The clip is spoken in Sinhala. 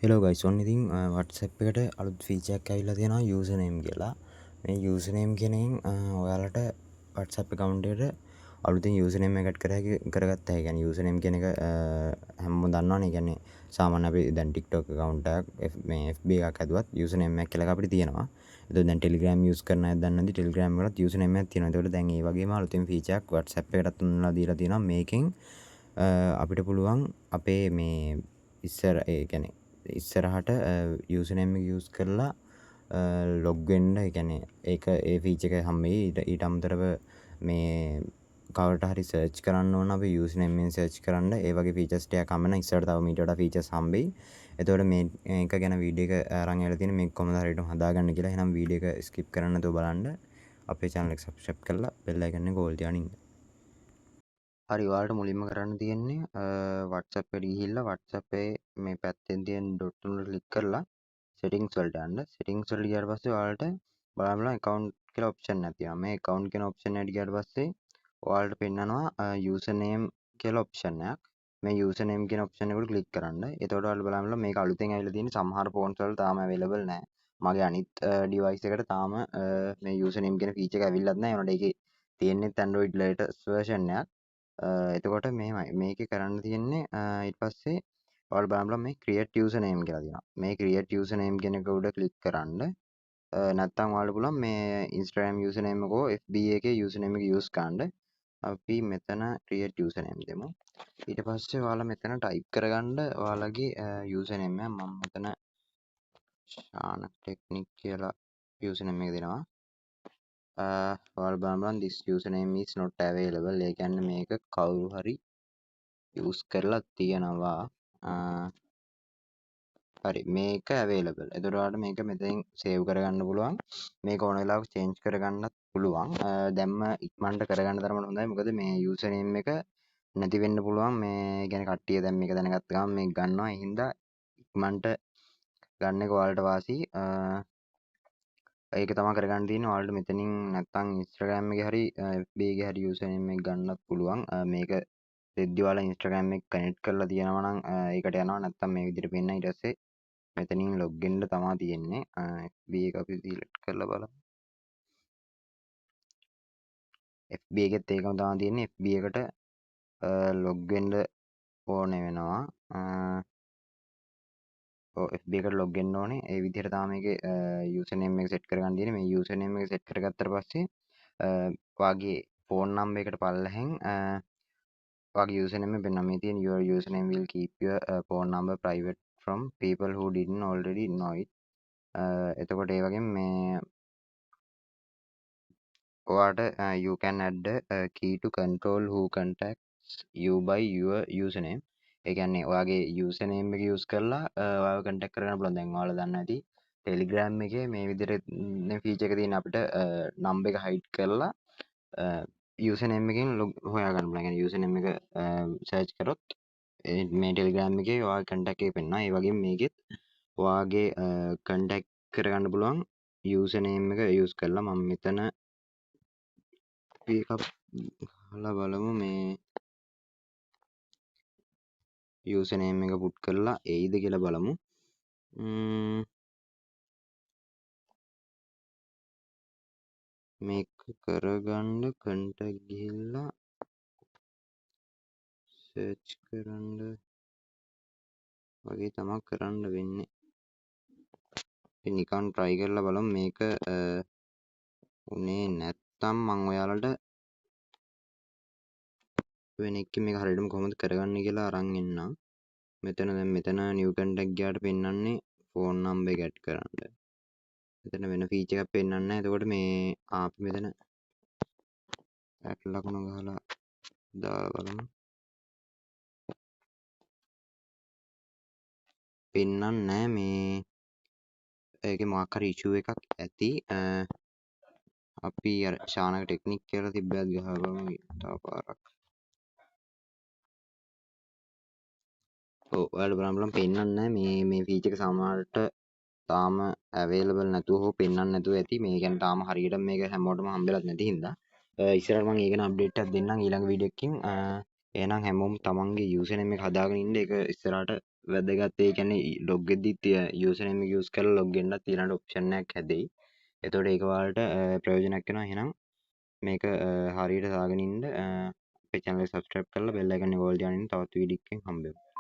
හෙලෝ ගයිස් ඔන්න ඉතින් WhatsApp එකට අලුත් ෆීචර් එකක් ඇවිල්ලා තියෙනවා user name කියලා. මේ user name කෙනෙන් ඔයාලට WhatsApp account එකට අලුතින් user name එකක් කරගත්තා. ඒ කියන්නේ user name කියන එක හැමෝම දන්නවනේ. ඒ කියන්නේ සාමාන්‍ය අපි දැන් TikTok account එකක් මේ FB එකක් හදුවත් user name එකක් කියලා අපිට තියෙනවා. එතකොට දැන් Telegram use කරන අය දන්නේ නැති Telegram වලත් user name එකක් තියෙනවා. එතකොට දැන් ඒ වගේම අලුතින් ෆීචර් එකක් WhatsApp එකටත් උන්ලා දීලා තියෙනවා. මේකෙන් අපිට පුළුවන් අපේ මේ ඉස්සරහට user name එක use කරලා log වෙන්න. ඒ කියන්නේ ඒක ඒ feature එක හැමෙයි. ඊට අමතරව මේ කවරට හරි search කරන්න ඕන අපි user name එකෙන් search කරන්න ඒ වගේ features ටිකක් හම්බෙනවා. ඉස්සරහට තව මීට වඩා features හම්බෙයි. එතකොට මේක ගැන වීඩියෝ එක අරන් ඇවිල්ලා තියෙන මේක කොහොමද හරියටම හදාගන්න කියලා. එහෙනම් වීඩියෝ එක skip කරන්න නැතුව බලන්න. අපේ channel එක subscribe කරලා bell icon එක all තියාගෙන ඉන්න. හරි ඔයාලට මුලින්ම කරන්න තියෙන්නේ WhatsApp එකට ගිහිල්ලා WhatsApp එකේ මේ පැත්තෙන් තියෙන dot එක ක්ලික් කරලා settings වලට යන්න. settings වලට ගියාට පස්සේ ඔයාලට බලන්න account කියලා option එකක් තියෙනවා. මේ account කියන option එකට ගියාට පස්සේ ඔයාලට පෙන්නනවා user name කියලා option එකක්. මේ user name කියන option එකට ක්ලික් කරන්න. එතකොට ඔයාලට බලන්න මේක අලුතෙන් ඇවිල්ලා තියෙන සමහර phones වල තාම available නැහැ. මගේ අනිත් device එකට තාම මේ user name කියන feature එක ඇවිල්ලත් නැහැ. ඒනොට ඒකේ තියෙන්නේ Android latest version එකක්. එතකොට මෙහෙමයි මේකේ කරන්න තියෙන්නේ ඊට පස්සේ ඔයාලා බලන්න මේ create user name කියලා තියෙනවා. මේ create user name කියන එක උඩ ක්ලික් කරන්න. නැත්නම් ඔයාලට පුළුවන් මේ Instagram user name එක හෝ FB එකේ user name එක use කරන්න. අපි මෙතන create user name දෙමු. ඊට පස්සේ ඔයාලා මෙතන type කරගන්න ඔයාලගේ user name එක. මම මෙතන ශාන ටෙක්නික් කියලා user name එක දෙනවා. ඔයාලා බලන්න this username is not available. ඒ කියන්නේ මේක කවුරු හරි use කරලා තියෙනවා. හරි මේක available. එතකොට ඔයාලට මේක මෙතෙන් save කරගන්න පුළුවන්. මේක ඕන වෙලාවක change කරගන්නත් පුළුවන්. දැම්ම ඉක්මනට කරගන්න තරමට හොඳයි. මොකද මේ username එක නැති වෙන්න පුළුවන්. මේ කියන්නේ කට්ටිය දැන් මේක දැනගත්ත ගමන් මේක ගන්නවා. ඒ හින්දා ඉක්මනට ගන්න එක ඔයාලට වාසි. ඒක තමයි කරගන්න තියෙන්නේ. ඔයාලට මෙතනින් නැත්තම් Instagram එකේ හරි FB එකේ හරි user name එක ගන්නත් පුළුවන්. මේක දෙද්දි ඔයාලා Instagram එක connect කරලා තියෙනවා නම් ඒකට යනවා. නැත්තම් මේ විදිහට පෙන්නන ඊට පස්සේ මෙතනින් log වෙන්න තමයි තියෙන්නේ. FB එක අපි select කරලා බලමු. FB එකෙත් ඒකම තමයි තියෙන්නේ. FB එකට log වෙන්න ඕනේ වෙනවා. FB එකට log වෙන්න ඕනේ. ඒ විදිහට තමයි මේකේ user name එක set කරගන්න තියෙන්නේ. මේ user name එක set කරගත්තට පස්සේ ඔයාගේ phone number එකට පල්ලෙහෙන් ඔයාගේ user name එක පෙන්නනවා. මේ තියෙන your username will keep your phone number private from people who didn't already know it. එතකොට ඒ වගේම මේ ඔයාට you can add a key to control who contacts you by your username. ඒ කියන්නේ ඔයාගේ user name එක use කරලා ඔයාව contact කරගන්න පුළුවන්. දැන් ඔයාලා දන්න ඇති Telegram එකේ මේ විදිහට feature එක තියෙන අපිට number එක hide කරලා user name එකෙන් හොයාගන්න පුළුවන්. يعني user name එක search කරොත් මේ Telegram එකේ ඔයාගේ contact එක පෙන්නනවා. ඒ වගේම මේකෙත් ඔයාගේ contact කරගන්න පුළුවන් user name එක use කරලා. මම මෙතන එකක් ගහලා බලමු මේ user name එක put කරලා එයිද කියලා බලමු. මේක කරගන්න contact ගිහිල්ලා search කරන්න වගේ තමයි කරන්න වෙන්නේ. ඉතින් නිකන් try කරලා බලමු. මේක උනේ නැත්තම් මම ඔයාලට වෙන එකකින් මේක හරියටම කොහොමද කරගන්නේ කියලා අරන් එන්නම්. මෙතන new contact ගියාට පෙන්නන්නේ phone number එක add කරන්න. මෙතන වෙන feature එකක් පෙන්නන්නේ නැහැ. එතකොට මේ අපි මෙතන add ලකුණ ගහලා දාලා බලමු. පෙන්නන්නේ නැහැ මේ ඒකේ මොකක් හරි issue එකක් ඇති. අපි අර ශානක ටෙක්නික් කියලා තිබ්බත් ගහලා බලමු තව පාරක්. ඔයාලට බලන්න පෙන්නන්නේ නැහැ මේ feature එක සමහරට තාම available නැතුව හෝ පෙන්නන්නේ නැතුව ඇති. මේ කියන්නේ තාම හරියට මේක හැමෝටම හම්බෙලත් නැති හින්දා ඉස්සරහට මම ඒක ගැන අප්ඩේට් එකක් දෙන්නම් ඊළඟ වීඩියෝ එකකින්. එහෙනම් හැමෝම තමන්ගේ user name එක හදාගෙන ඉන්න. ඒක ඉස්සරහට වැදගත්. ඒ කියන්නේ ලොග් වෙද්දිත් යූසර් නේම් එක යූස් කරලා ලොග් වෙන්නත් ඊළඟට ඔප්ෂන් එකක් හැදෙයි. එතකොට ඒක ඔයාලට ප්‍රයෝජනයක් වෙනවා. එහෙනම් මේක හරියට දාගෙන ඉන්න අපේ channel එක subscribe කරලා bell icon එක all තියාගෙන ඉන්න. තවත් වීඩියෝ එකකින් හම්බෙමු.